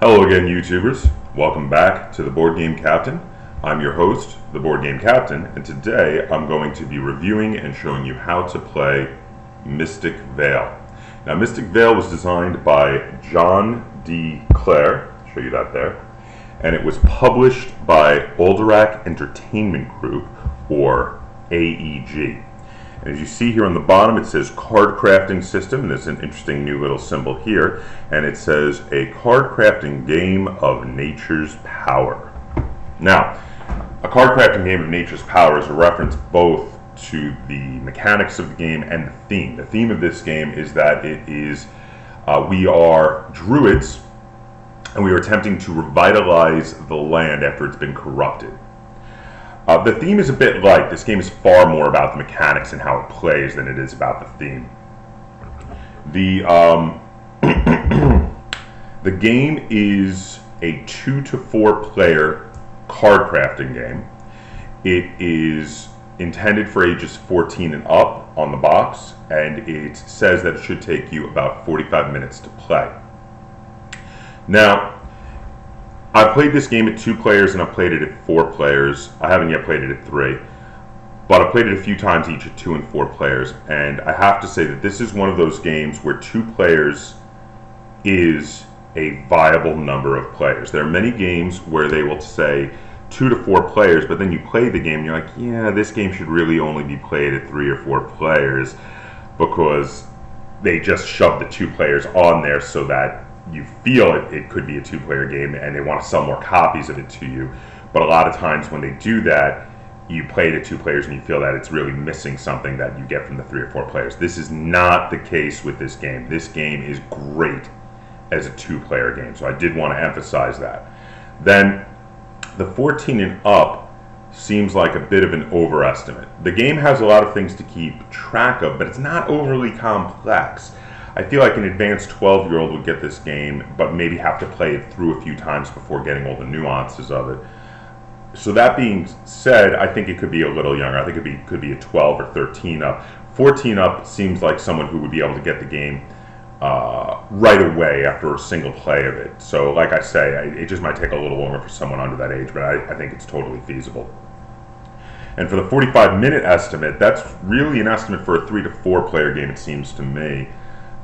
Hello again, YouTubers. Welcome back to the Board Game Captain. I'm your host, the Board Game Captain, and today I'm going to be reviewing and showing you how to play Mystic Vale. Now, Mystic Vale was designed by John D. Clare, I'll show you that there, and it was published by Alderac Entertainment Group, or AEG. And as you see here on the bottom, it says card crafting system. There's an interesting new little symbol here, and it says a card crafting game of nature's power. Now, a card crafting game of nature's power is a reference both to the mechanics of the game and the theme. The theme of this game is that it is, we are druids, and we are attempting to revitalize the land after it's been corrupted. The theme is a bit light. This game is far more about the mechanics and how it plays than it is about the theme. The game is a 2 to 4 player card crafting game. It is intended for ages 14 and up on the box, and it says that it should take you about 45 minutes to play. Now, I've played this game at 2 players and I've played it at 4 players. I haven't yet played it at 3, but I've played it a few times each at 2 and 4 players, and I have to say that this is one of those games where 2 players is a viable number of players. There are many games where they will say 2 to 4 players, but then you play the game and you're like, yeah, this game should really only be played at 3 or 4 players because they just shove the 2 players on there so that you feel it could be a 2-player game and they want to sell more copies of it to you. But a lot of times when they do that, you play it at 2 players and you feel that it's really missing something that you get from the 3 or 4 players. This is not the case with this game. This game is great as a 2-player game, so I did want to emphasize that. Then the 14 and up seems like a bit of an overestimate. The game has a lot of things to keep track of, but it's not overly complex. I feel like an advanced 12-year-old would get this game, but maybe have to play it through a few times before getting all the nuances of it. So that being said, I think it could be a little younger. I think it could be a 12 or 13 up. 14 up seems like someone who would be able to get the game right away after a single play of it. So like I say, it just might take a little longer for someone under that age, but I think it's totally feasible. And for the 45-minute estimate, that's really an estimate for a 3 to 4 player game, it seems to me.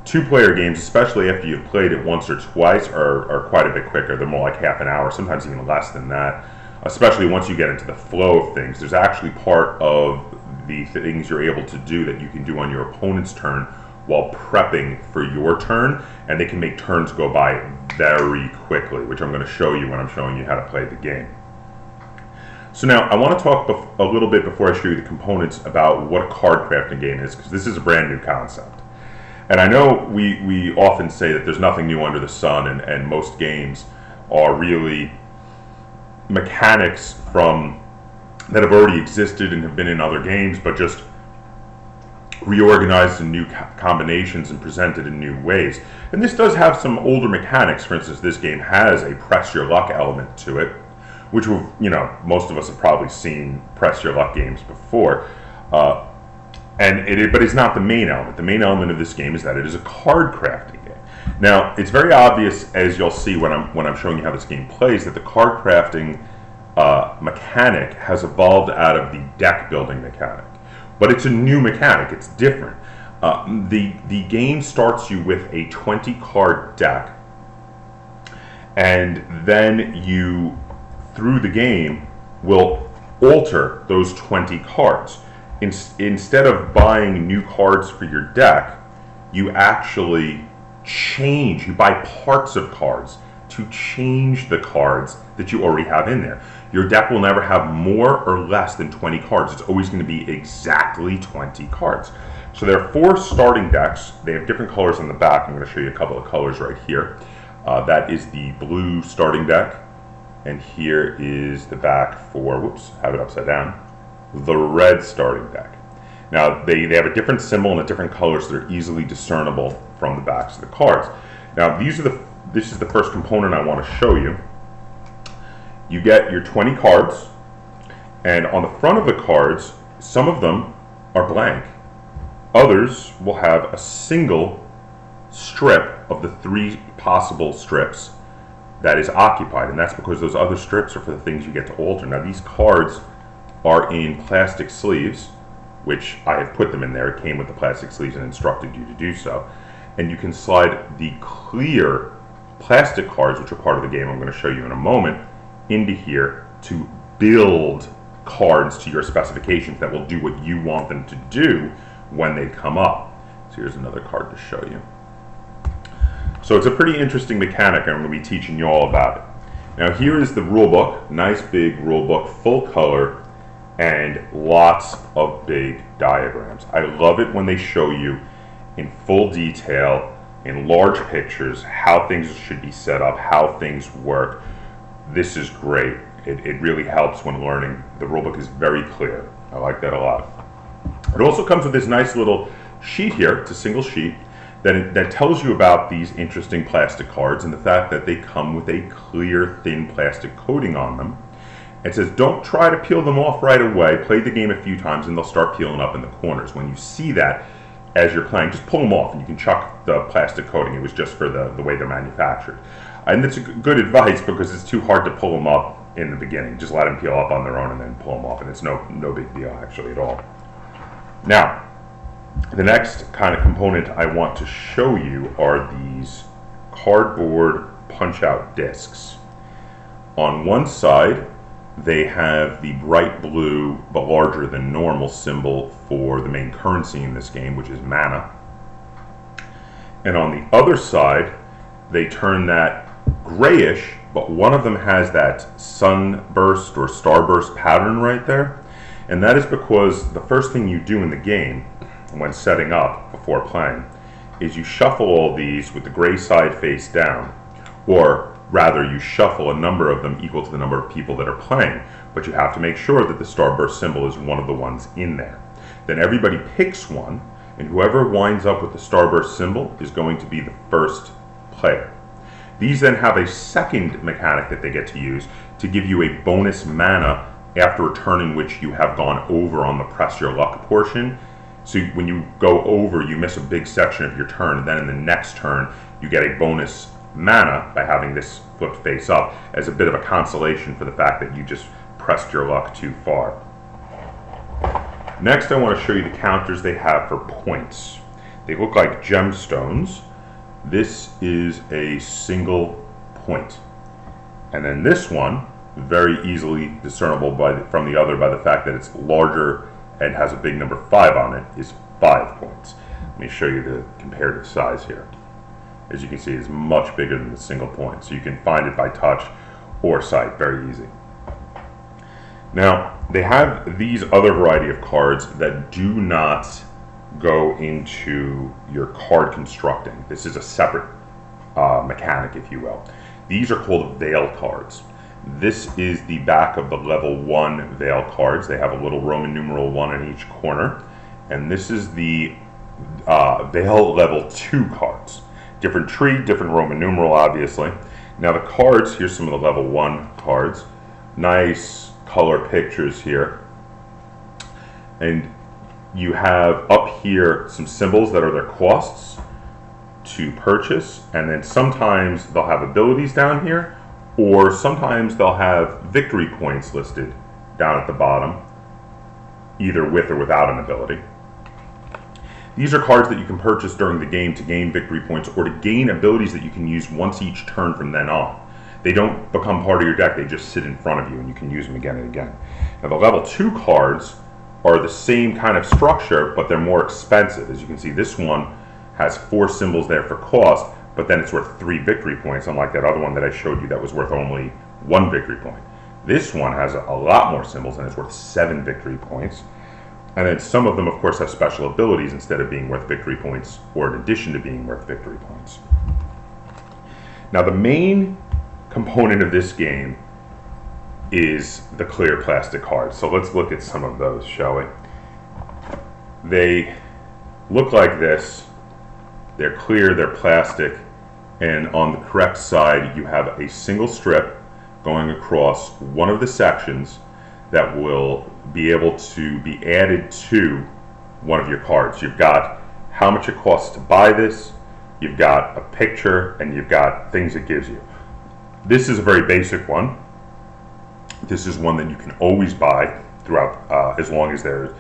2-player games, especially after you've played it once or twice, are quite a bit quicker. They're more like half an hour, sometimes even less than that, especially once you get into the flow of things. There's actually part of the things you're able to do that you can do on your opponent's turn while prepping for your turn, and they can make turns go by very quickly, which I'm going to show you when I'm showing you how to play the game. So now, I want to talk a little bit before I show you the components about what a card crafting game is, because this is a brand new concept. And I know we often say that there's nothing new under the sun, and most games are really mechanics that have already existed and have been in other games, but just reorganized in new combinations and presented in new ways. And this does have some older mechanics. For instance, this game has a press your luck element to it, which most of us have probably seen press your luck games before. But it's not the main element. The main element of this game is that it is a card crafting game. Now, it's very obvious, as you'll see when I'm showing you how this game plays, that the card crafting mechanic has evolved out of the deck building mechanic. But it's a new mechanic. It's different. The game starts you with a 20-card deck, and then you, through the game, will alter those 20 cards. Instead of buying new cards for your deck, you actually you buy parts of cards to change the cards that you already have in there. Your deck will never have more or less than 20 cards. It's always going to be exactly 20 cards. So there are 4 starting decks. They have different colors on the back. I'm going to show you a couple of colors right here. That is the blue starting deck, and here is the back for, whoops, I have it upside down, the red starting deck. Now they have a different symbol and a different color, so they're easily discernible from the backs of the cards. Now this is the first component I want to show you. You get your 20 cards, and on the front of the cards, some of them are blank. Others will have a single strip of the 3 possible strips that is occupied, and that's because those other strips are for the things you get to alter. Now these cards are in plastic sleeves, which I have put them in there. It came with the plastic sleeves and instructed you to do so. And you can slide the clear plastic cards, which are part of the game I'm going to show you in a moment, into here to build cards to your specifications that will do what you want them to do when they come up. So here's another card to show you. So it's a pretty interesting mechanic I'm going to be teaching you all about it. Now here is the rule book, nice big rule book, full color, and lots of big diagrams. I love it when they show you in full detail, in large pictures, how things should be set up, how things work. This is great. It really helps when learning. The rulebook is very clear. I like that a lot. It also comes with this nice little sheet here. It's a single sheet that tells you about these interesting plastic cards and the fact that they come with a clear, thin plastic coating on them. It says, don't try to peel them off right away. Play the game a few times and they'll start peeling up in the corners. When you see that as you're playing, just pull them off and you can chuck the plastic coating. It was just for the way they're manufactured. And it's good advice because it's too hard to pull them up in the beginning. Just let them peel up on their own and then pull them off, and it's no big deal actually at all. Now, the next kind of component I want to show you are these cardboard punch-out discs. On one side, they have the bright blue but larger than normal symbol for the main currency in this game, which is mana. And on the other side, they turn that grayish, but one of them has that sunburst or starburst pattern right there. And that is because the first thing you do in the game when setting up before playing is you shuffle all these with the gray side face down, or rather you shuffle a number of them equal to the number of people that are playing, but you have to make sure that the starburst symbol is one of the ones in there. Then everybody picks one, and whoever winds up with the starburst symbol is going to be the first player. These then have a second mechanic that they get to use to give you a bonus mana after a turn in which you have gone over on the press your luck portion. So when you go over, you miss a big section of your turn, and then in the next turn you get a bonus mana by having this flipped face up as a bit of a consolation for the fact that you just pressed your luck too far. Next, I want to show you the counters they have for points. They look like gemstones. This is a single point. And then this one, very easily discernible from the other by the fact that it's larger and has a big number 5 on it, is 5 points. Let me show you the comparative size here. As you can see, it's much bigger than the single point, so you can find it by touch or sight very easy. Now, they have these other variety of cards that do not go into your card constructing. This is a separate mechanic, if you will. These are called Vale cards. This is the back of the level 1 Vale cards. They have a little Roman numeral 1 in each corner. And this is the Vale level 2 cards. Different tree, different Roman numeral, obviously. Now the cards, here's some of the level 1 cards. Nice color pictures here. And you have up here some symbols that are their costs to purchase. And then sometimes they'll have abilities down here, or sometimes they'll have victory points listed down at the bottom, either with or without an ability. These are cards that you can purchase during the game to gain victory points or to gain abilities that you can use once each turn from then on. They don't become part of your deck, they just sit in front of you and you can use them again and again. Now the level 2 cards are the same kind of structure, but they're more expensive. As you can see, this one has 4 symbols there for cost, but then it's worth 3 victory points, unlike that other one that I showed you that was worth only 1 victory point. This one has a lot more symbols and it's worth 7 victory points. And then some of them, of course, have special abilities instead of being worth victory points, or in addition to being worth victory points. Now, the main component of this game is the clear plastic cards. So let's look at some of those, shall we? They look like this. They're clear, they're plastic, and on the correct side, you have a single strip going across one of the sections that will be able to be added to one of your cards. You've got how much it costs to buy this, you've got a picture, and you've got things it gives you. This is a very basic one. This is one that you can always buy throughout, as long as it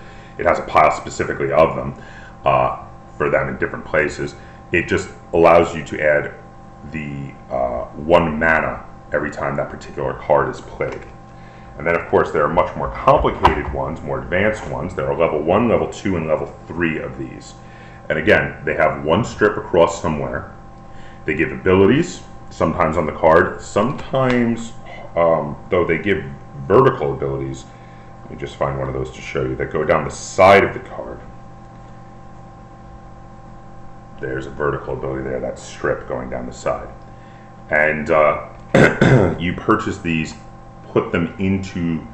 has a pile specifically of them for them in different places. It just allows you to add the 1 mana every time that particular card is played. And then of course there are much more complicated ones, more advanced ones. There are level 1, level 2, and level 3 of these. And again, they have 1 strip across somewhere. They give abilities, sometimes on the card, sometimes, though they give vertical abilities. Let me just find one of those to show you, that go down the side of the card. There's a vertical ability there, that strip going down the side. And you purchase these, put them into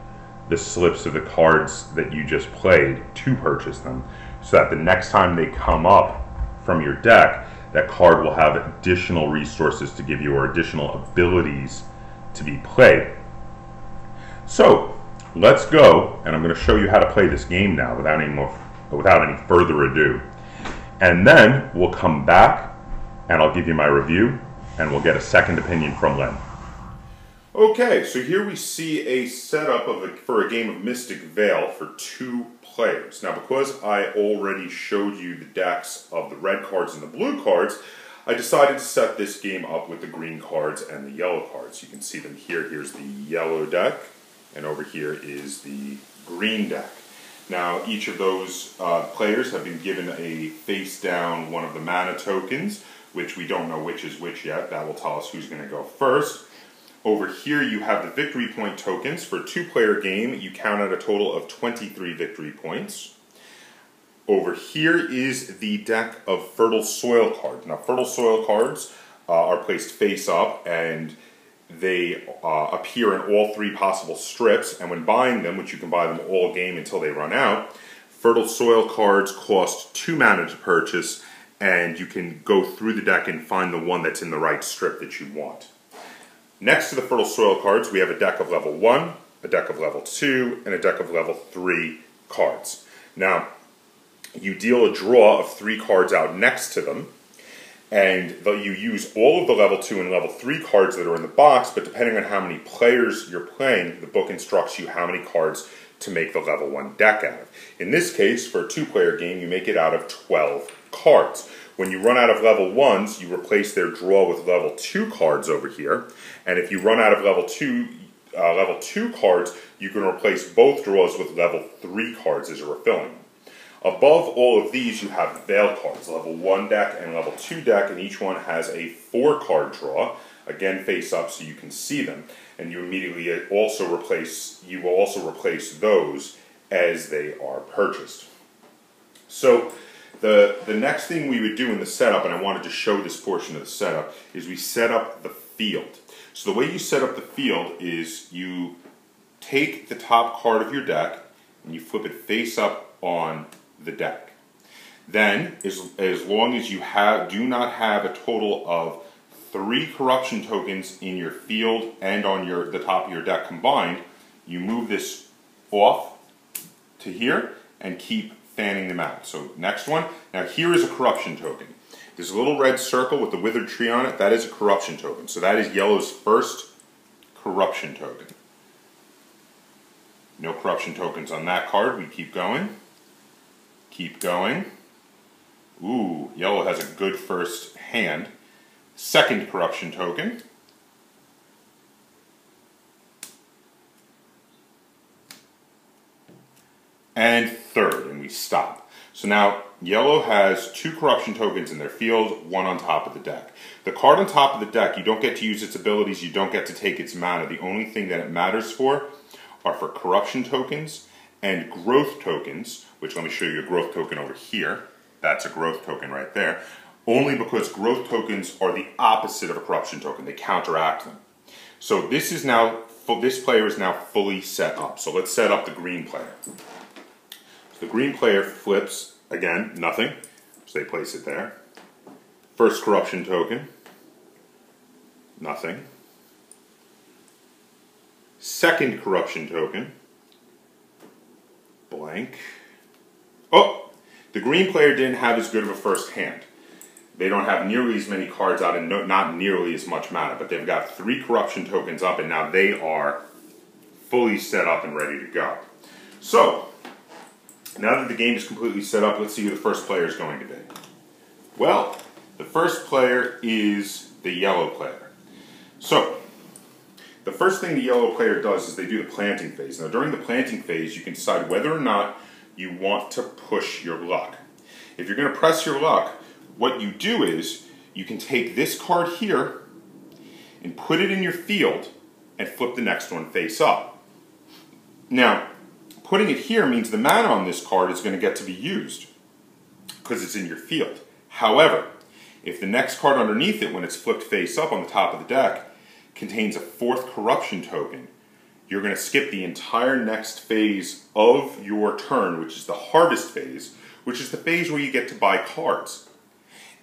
the slips of the cards that you just played to purchase them, so that the next time they come up from your deck, that card will have additional resources to give you, or additional abilities to be played. So let's go, and I'm going to show you how to play this game now without any further ado. And then we'll come back and I'll give you my review and we'll get a second opinion from Len. Okay, so here we see a setup for a game of Mystic Vale for 2 players. Now, because I already showed you the decks of the red cards and the blue cards, I decided to set this game up with the green cards and the yellow cards. You can see them here. Here's the yellow deck, and over here is the green deck. Now, each of those players have been given a face-down one of the mana tokens, which we don't know which is which yet. That will tell us who's going to go first. Over here you have the victory point tokens. For a 2-player game, you count out a total of 23 victory points. Over here is the deck of fertile soil cards. Now, fertile soil cards are placed face up, and they appear in all 3 possible strips, and when buying them, which you can buy them all game until they run out, fertile soil cards cost 2 mana to purchase, and you can go through the deck and find the one that's in the right strip that you want. Next to the fertile soil cards, we have a deck of level 1, a deck of level 2, and a deck of level 3 cards. Now, you deal a draw of 3 cards out next to them, and you use all of the level 2 and level 3 cards that are in the box, but depending on how many players you're playing, the book instructs you how many cards to make the level 1 deck out of. In this case, for a 2-player game, you make it out of 12 cards. When you run out of level 1s, you replace their draw with level 2 cards over here, and if you run out of level 2 cards, you can replace both draws with level 3 cards as you're refilling them. Above all of these, you have Vale cards, level 1 deck and level 2 deck, and each one has a 4-card draw, again face up so you can see them, and you immediately also replace those as they are purchased. So the next thing we would do in the setup, and I wanted to show this portion of the setup, is we set up the field. So the way you set up the field is you take the top card of your deck and you flip it face up on the deck. Then, as long as you do not have a total of 3 corruption tokens in your field and on the top of your deck combined, you move this off to here and keep fanning them out. So next one, now here is a corruption token. There's a little red circle with the withered tree on it. That is a corruption token. So that is yellow's first corruption token. No corruption tokens on that card. We keep going. Keep going. Ooh, yellow has a good first hand. Second corruption token. And third, and we stop. So now, yellow has 2 corruption tokens in their field, 1 on top of the deck. The card on top of the deck, you don't get to use its abilities, you don't get to take its mana. The only thing that it matters for are for corruption tokens and growth tokens, which let me show you a growth token over here. That's a growth token right there. Only because growth tokens are the opposite of a corruption token. They counteract them. So this player is now fully set up. So let's set up the green player. The green player flips, again, nothing, so they place it there. First corruption token, nothing. Second corruption token, blank. Oh, the green player didn't have as good of a first hand. They don't have nearly as many cards out and not nearly as much mana, but they've got 3 corruption tokens up, and now they are fully set up and ready to go. So, now that the game is completely set up, let's see who the first player is going to be. Well, the first player is the yellow player. So, the first thing the yellow player does is they do the planting phase. Now, during the planting phase, you can decide whether or not you want to push your luck. If you're going to press your luck, what you do is you can take this card here and put it in your field and flip the next one face up. Now, putting it here means the mana on this card is going to get to be used because it's in your field. However, if the next card underneath it, when it's flipped face up on the top of the deck, contains a 4th corruption token, you're going to skip the entire next phase of your turn, which is the harvest phase, which is the phase where you get to buy cards.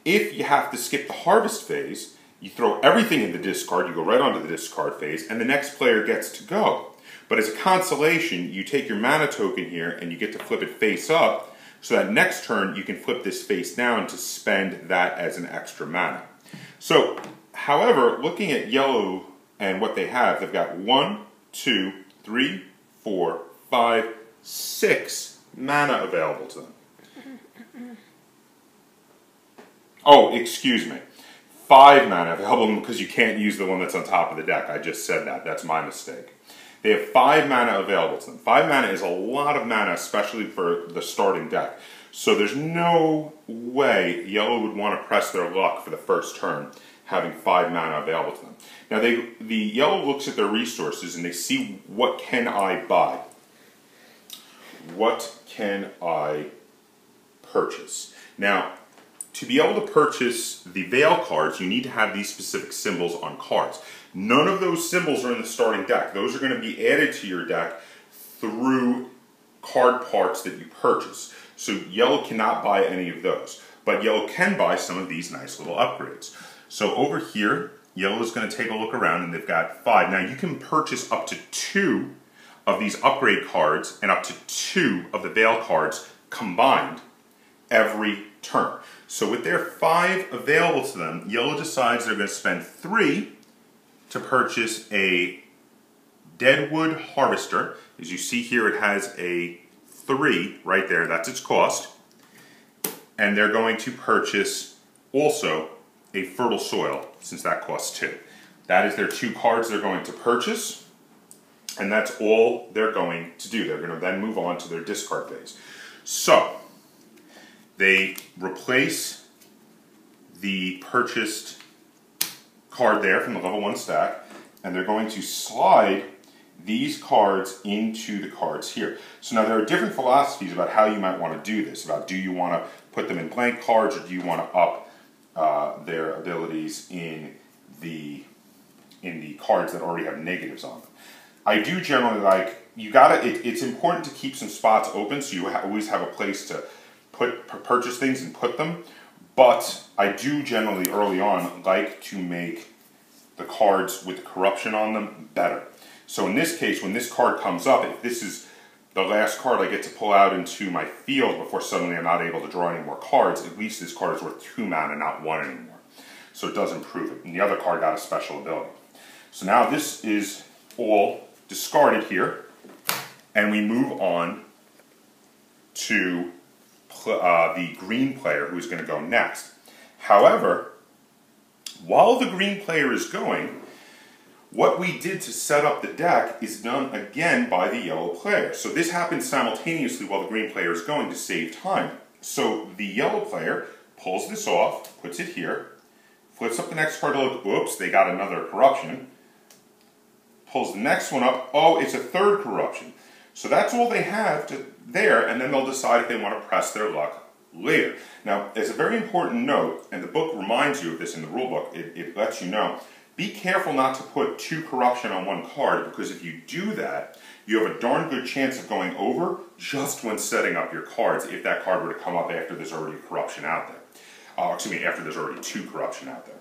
If you have to skip the harvest phase, you throw everything in the discard, you go right onto the discard phase, and the next player gets to go. But as a consolation, you take your mana token here and you get to flip it face up, so that next turn you can flip this face down to spend that as an extra mana. So, however, looking at yellow and what they have, they've got 1, 2, 3, 4, 5, 6 mana available to them. Oh, excuse me. 5 mana available because you can't use the one that's on top of the deck. I just said that. That's my mistake. They have 5 mana available to them. 5 mana is a lot of mana, especially for the starting deck. So there's no way yellow would want to press their luck for the first turn, having 5 mana available to them. Now, the yellow looks at their resources and they see, what can I buy? What can I purchase? Now, to be able to purchase the Vale cards, you need to have these specific symbols on cards. None of those symbols are in the starting deck. Those are going to be added to your deck through card parts that you purchase. So yellow cannot buy any of those. But yellow can buy some of these nice little upgrades. So over here, yellow is going to take a look around and they've got 5. Now you can purchase up to 2 of these upgrade cards and up to 2 of the Vale cards combined every turn. So with their 5 available to them, yellow decides they're going to spend 3 to purchase a Deadwood Harvester. As you see here, it has a 3 right there. That's its cost. And they're going to purchase also a Fertile Soil, since that costs 2. That is their 2 cards they're going to purchase. And that's all they're going to do. They're going to then move on to their discard phase. So, they replace the purchased card there from the level 1 stack, and they're going to slide these cards into the cards here. So now there are different philosophies about how you might want to do this, about do you want to put them in blank cards or do you want to up their abilities in the cards that already have negatives on them. I do generally like, it's important to keep some spots open so you always have a place to purchase things and put them, but I do generally early on like to make the cards with the corruption on them better. So in this case, when this card comes up, if this is the last card I get to pull out into my field before suddenly I'm not able to draw any more cards, at least this card is worth 2 mana, not 1 anymore. So it does improve it. And the other card got a special ability. So now this is all discarded here, and we move on to the green player who's going to go next. However, while the green player is going, what we did to set up the deck is done again by the yellow player. So this happens simultaneously while the green player is going to save time. So the yellow player pulls this off, puts it here, flips up the next card to look, whoops, they got another corruption, pulls the next one up, oh, it's a 3rd corruption. So that's all they have there, and then they'll decide if they want to press their luck later. Now, as a very important note, and the book reminds you of this in the rule book, it lets you know, be careful not to put 2 corruption on 1 card, because if you do that, you have a darn good chance of going over just when setting up your cards, if that card were to come up after there's already corruption out there. Excuse me, after there's already 2 corruption out there.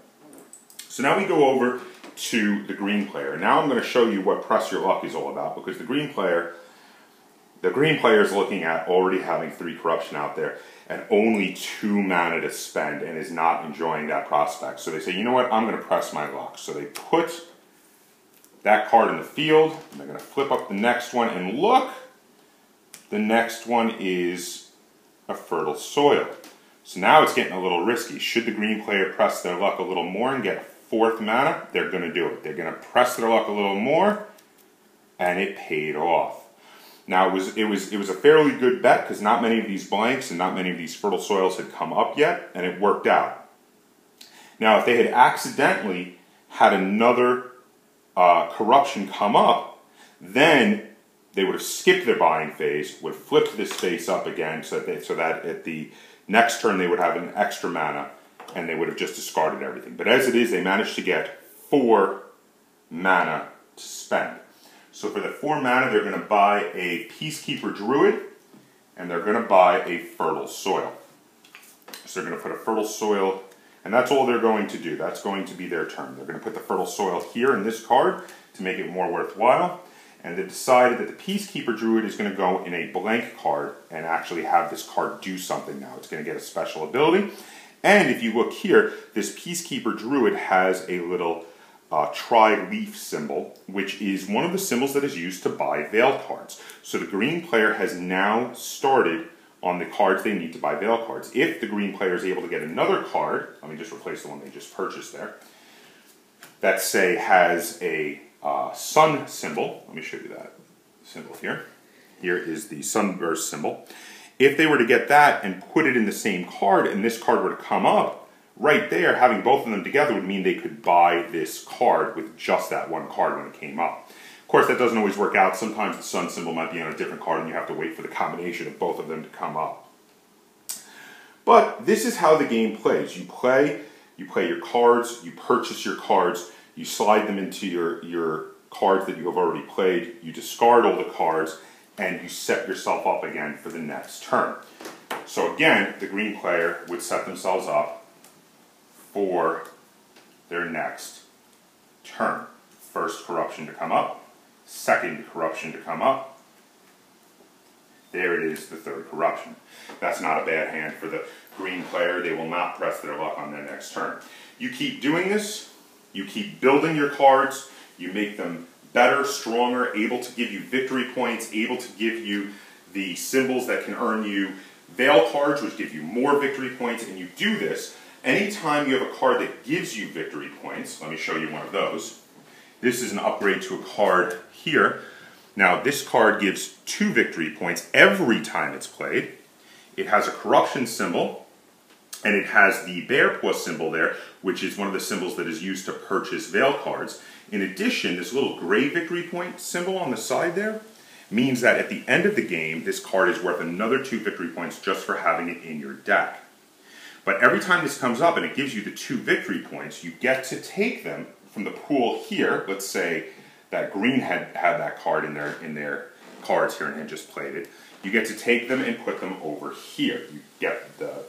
So now we go over to the green player. Now I'm going to show you what press your luck is all about, because the green player the green player is looking at already having 3 corruption out there and only 2 mana to spend and is not enjoying that prospect. So they say, you know what, I'm going to press my luck. So they put that card in the field, and they're going to flip up the next one, and look, the next one is a fertile soil. So now it's getting a little risky. Should the green player press their luck a little more and get a 4th mana? They're going to do it. They're going to press their luck a little more, and it paid off. Now it was a fairly good bet because not many of these blanks and not many of these fertile soils had come up yet, and it worked out. Now if they had accidentally had another corruption come up, then they would have skipped their buying phase, would have flipped this face up again so that at the next turn they would have an extra mana and they would have just discarded everything. But as it is, they managed to get 4 mana to spend. So for the 4 mana, they're going to buy a Peacekeeper Druid, and they're going to buy a Fertile Soil. So they're going to put a Fertile Soil, and that's all they're going to do. That's going to be their turn. They're going to put the Fertile Soil here in this card to make it more worthwhile, and they decided that the Peacekeeper Druid is going to go in a blank card and actually have this card do something now. It's going to get a special ability, and if you look here, this Peacekeeper Druid has a little tri-leaf symbol, which is one of the symbols that is used to buy Veil cards. So the green player has now started on the cards they need to buy Veil cards. If the green player is able to get another card, let me just replace the one they just purchased there, that say has a sun symbol. Let me show you that symbol here. Here is the sunburst symbol. If they were to get that and put it in the same card and this card were to come up, right there, having both of them together would mean they could buy this card with just that one card when it came up. Of course, that doesn't always work out. Sometimes the sun symbol might be on a different card and you have to wait for the combination of both of them to come up. But this is how the game plays. You play your cards, you purchase your cards, you slide them into your cards that you have already played, you discard all the cards, and you set yourself up again for the next turn. So again, the green player would set themselves up for their next turn. First corruption to come up, second corruption to come up. There it is, the 3rd corruption. That's not a bad hand for the green player. They will not press their luck on their next turn. You keep doing this, you keep building your cards, you make them better, stronger, able to give you victory points, able to give you the symbols that can earn you Veil cards, which give you more victory points, and you do this. Anytime you have a card that gives you victory points, let me show you one of those. This is an upgrade to a card here. Now this card gives 2 victory points every time it's played. It has a corruption symbol, and it has the bear paw symbol there, which is one of the symbols that is used to purchase Veil cards. In addition, this little gray victory point symbol on the side there means that at the end of the game, this card is worth another 2 victory points just for having it in your deck. But every time this comes up and it gives you the 2 victory points, you get to take them from the pool here. Let's say that green had that card in their cards here and had just played it. You get to take them and put them over here. You get the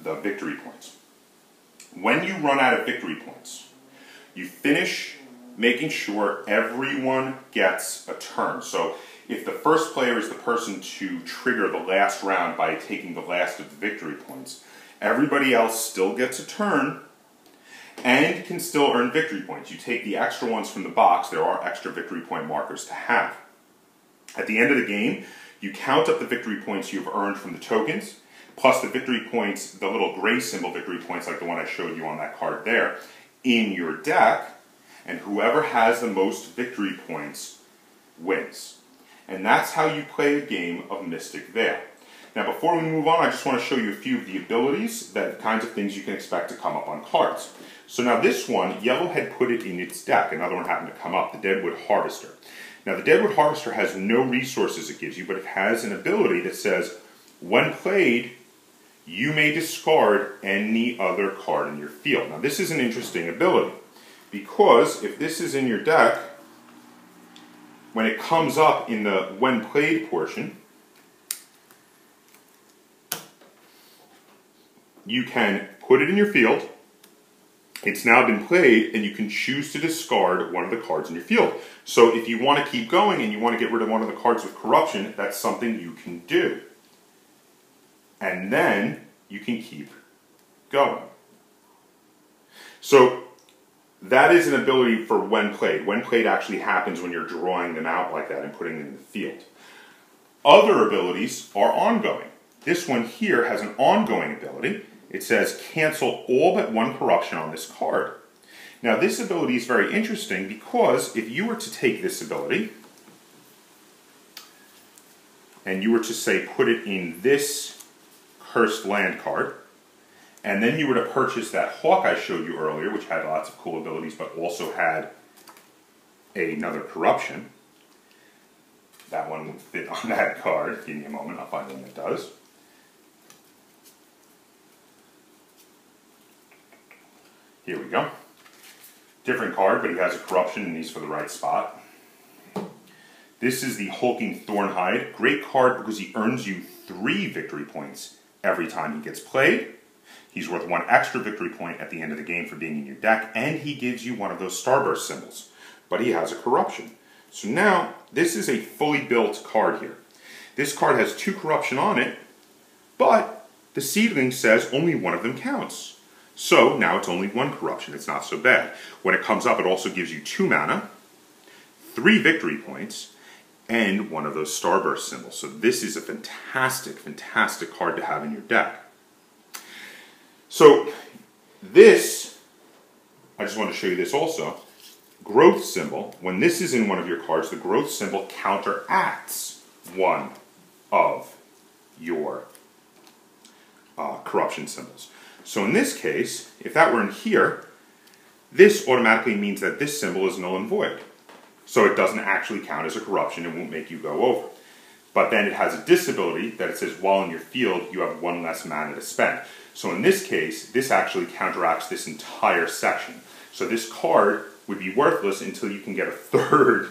victory points. When you run out of victory points, you finish making sure everyone gets a turn. So if the first player is the person to trigger the last round by taking the last of the victory points, everybody else still gets a turn and can still earn victory points. You take the extra ones from the box. There are extra victory point markers to have. At the end of the game, you count up the victory points you've earned from the tokens, plus the victory points, the little gray symbol victory points like the one I showed you on that card there, in your deck, and whoever has the most victory points wins. And that's how you play a game of Mystic Vale. Now before we move on, I just want to show you a few of the abilities, the kinds of things you can expect to come up on cards. So now this one, yellow had put it in its deck. Another one happened to come up, the Deadwood Harvester. Now the Deadwood Harvester has no resources it gives you, but it has an ability that says, when played, you may discard any other card in your field. Now this is an interesting ability, because if this is in your deck, when it comes up in the when played portion, you can put it in your field, It's now been played, and you can choose to discard one of the cards in your field. So if you want to keep going and you want to get rid of one of the cards with corruption, that's something you can do. And then you can keep going. So that is an ability for when played. When played actually happens when you're drawing them out like that and putting them in the field. Other abilities are ongoing. This one here has an ongoing ability. It says cancel all but one corruption on this card. Now this ability is very interesting because if you were to take this ability and you were to say put it in this cursed land card, and then you were to purchase that hawk I showed you earlier, which had lots of cool abilities but also had another corruption. That one would fit on that card. Give me a moment, I'll find one that does. Here we go. Different card, but he has a corruption and he's for the right spot. This is the Hulking Thornhide. Great card because he earns you 3 victory points every time he gets played. He's worth 1 extra victory point at the end of the game for being in your deck, and he gives you one of those starburst symbols. But he has a corruption. So now, this is a fully built card here. This card has 2 corruption on it, but the seedling says only one of them counts. So now it's only 1 corruption. It's not so bad. When it comes up, it also gives you 2 mana, 3 victory points, and one of those starburst symbols. So this is a fantastic, fantastic card to have in your deck. So this, I just want to show you this also. Growth symbol, when this is in one of your cards, the growth symbol counteracts one of your corruption symbols. So in this case, if that were in here, this automatically means that this symbol is null and void. So it doesn't actually count as a corruption, it won't make you go over. But then it has a disability that it says while in your field, you have 1 less mana to spend. So in this case, this actually counteracts this entire section. So this card would be worthless until you can get a 3rd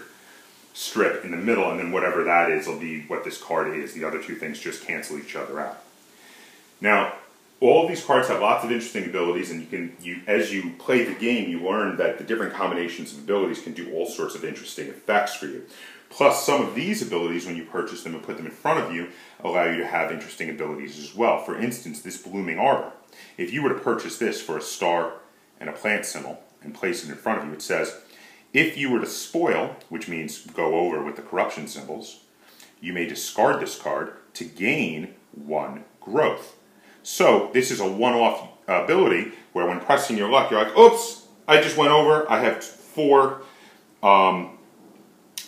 strip in the middle, and then whatever that is will be what this card is. The other 2 things just cancel each other out. Now, all of these cards have lots of interesting abilities, and as you play the game, you learn that the different combinations of abilities can do all sorts of interesting effects for you. Plus, some of these abilities, when you purchase them and put them in front of you, allow you to have interesting abilities as well. For instance, this Blooming Arbor. If you were to purchase this for a star and a plant symbol and place it in front of you, it says, if you were to spoil, which means go over with the corruption symbols, you may discard this card to gain 1 growth. So this is a one-off ability where when pressing your luck, you're like, oops, I just went over, I have 4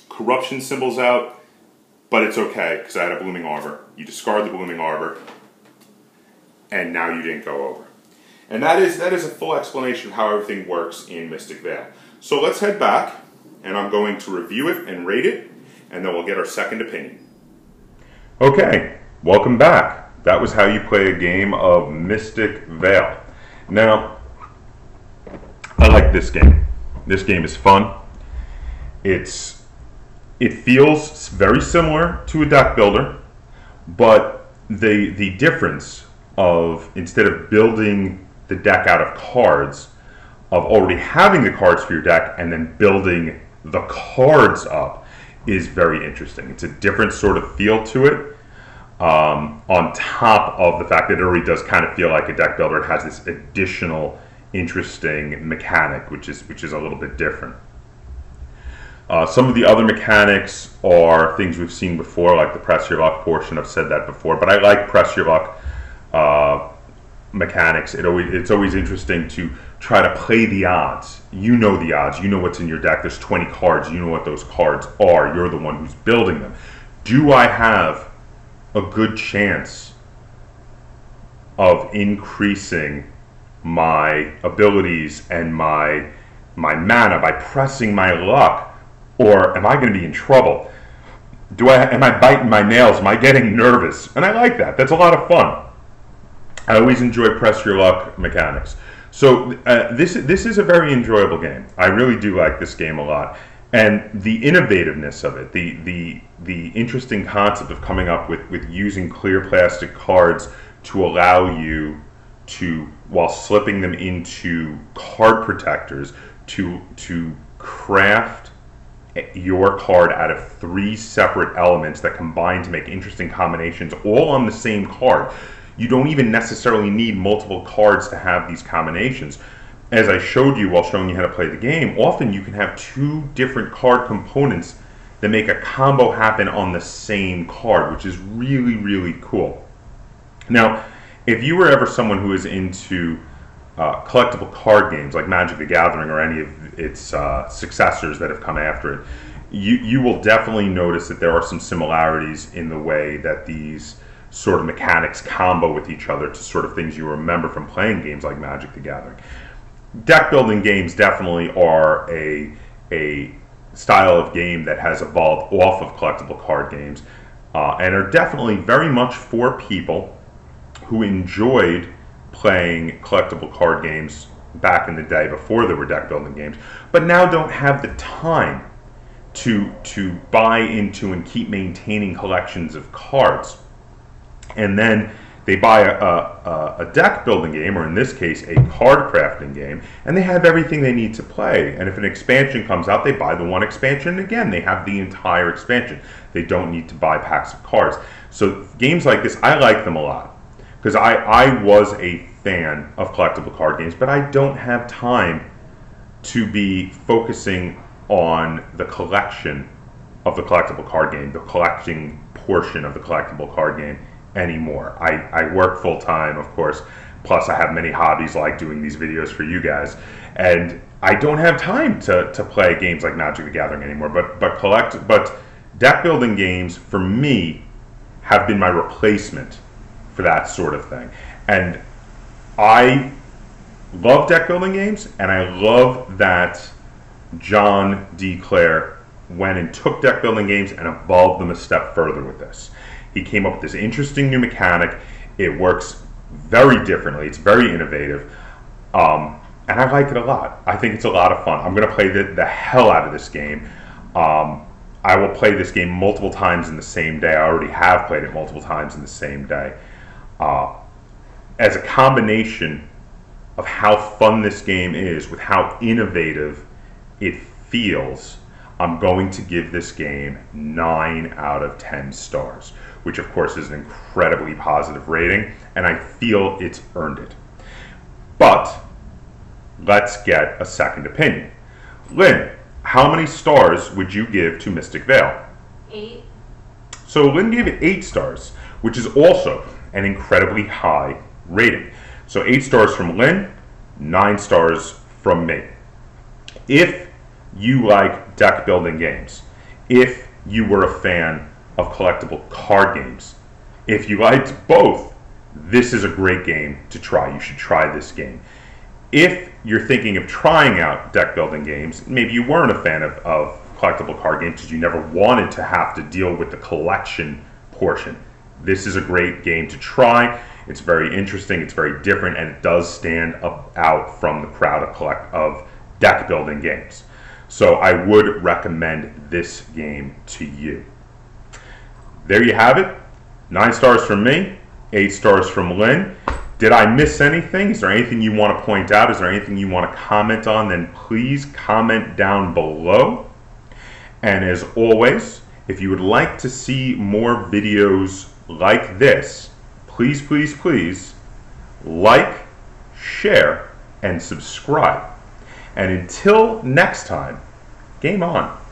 corruption symbols out, but it's okay because I had a Blooming Arbor. You discard the Blooming Arbor, and now you didn't go over. And that is a full explanation of how everything works in Mystic Vale. So let's head back, and I'm going to review it and rate it, and then we'll get our second opinion. Okay, welcome back. That was how you play a game of Mystic Vale. Now, I like this game. This game is fun. It feels very similar to a deck builder, but the difference of, instead of building the deck out of cards, of already having the cards for your deck and then building the cards up, is very interesting. It's a different sort of feel to it, on top of the fact that it already does kind of feel like a deck builder. It has this additional interesting mechanic, which is a little bit different. Some of the other mechanics are things we've seen before, like the press your luck portion. I've said that before, but I like press your luck mechanics. It's always interesting to try to play the odds. You know the odds. You know what's in your deck. There's 20 cards. You know what those cards are. You're the one who's building them. Do I have a good chance of increasing my abilities and my mana by pressing my luck? Or am I going to be in trouble? Am I biting my nails? Am I getting nervous? And I like that. That's a lot of fun. I always enjoy press your luck mechanics. So this is a very enjoyable game. I really do like this game a lot. And the innovativeness of it, the interesting concept of coming up with using clear plastic cards to allow you to while slipping them into card protectors to craft your card out of 3 separate elements that combine to make interesting combinations all on the same card. You don't even necessarily need multiple cards to have these combinations. As I showed you while showing you how to play the game, often you can have 2 different card components that make a combo happen on the same card, which is really, really cool. Now, if you were ever someone who is into collectible card games like Magic the Gathering or any of its successors that have come after it, you will definitely notice that there are some similarities in the way that these sort of mechanics combo with each other to sort of things you remember from playing games like Magic the Gathering. Deck building games definitely are a style of game that has evolved off of collectible card games and are definitely very much for people who enjoyed playing collectible card games back in the day before there were deck building games, but now don't have the time to buy into and keep maintaining collections of cards. And then they buy a deck building game, or in this case a card crafting game, and they have everything they need to play. And if an expansion comes out, they buy the one expansion, and again they have the entire expansion. They don't need to buy packs of cards. So games like this, I like them a lot, because I was a fan of collectible card games, but I don't have time to be focusing on the collection of the collectible card game, the collecting portion of the collectible card game anymore. I work full time, of course, plus I have many hobbies like doing these videos for you guys, and I don't have time to play games like Magic the Gathering anymore. But deck building games for me have been my replacement for that sort of thing. And I love deck building games, and I love that John D. Clare went and took deck building games and evolved them a step further with this. He came up with this interesting new mechanic. It works very differently. It's very innovative. And I like it a lot. I think it's a lot of fun. I'm going to play the hell out of this game. I will play this game multiple times in the same day. I already have played it multiple times in the same day. As a combination of how fun this game is with how innovative it feels, I'm going to give this game 9 out of 10 stars, which of course is an incredibly positive rating, and I feel it's earned it. But let's get a second opinion. Lynn, how many stars would you give to Mystic Vale? 8. So Lynn gave it 8 stars, which is also an incredibly high rating. So 8 stars from Lynn, 9 stars from me. If you like deck building games, if you were a fan of collectible card games, if you liked both, this is a great game to try. You should try this game. If you're thinking of trying out deck building games, maybe you weren't a fan of collectible card games because you never wanted to have to deal with the collection portion, this is a great game to try. It's very interesting, it's very different, and it does stand out from the crowd of deck building games. So I would recommend this game to you. There you have it. 9 stars from me, 8 stars from Lynn. Did I miss anything? Is there anything you want to point out? Is there anything you want to comment on? Then please comment down below. And as always, if you would like to see more videos like this, please, please, please like, share, and subscribe. And until next time, game on.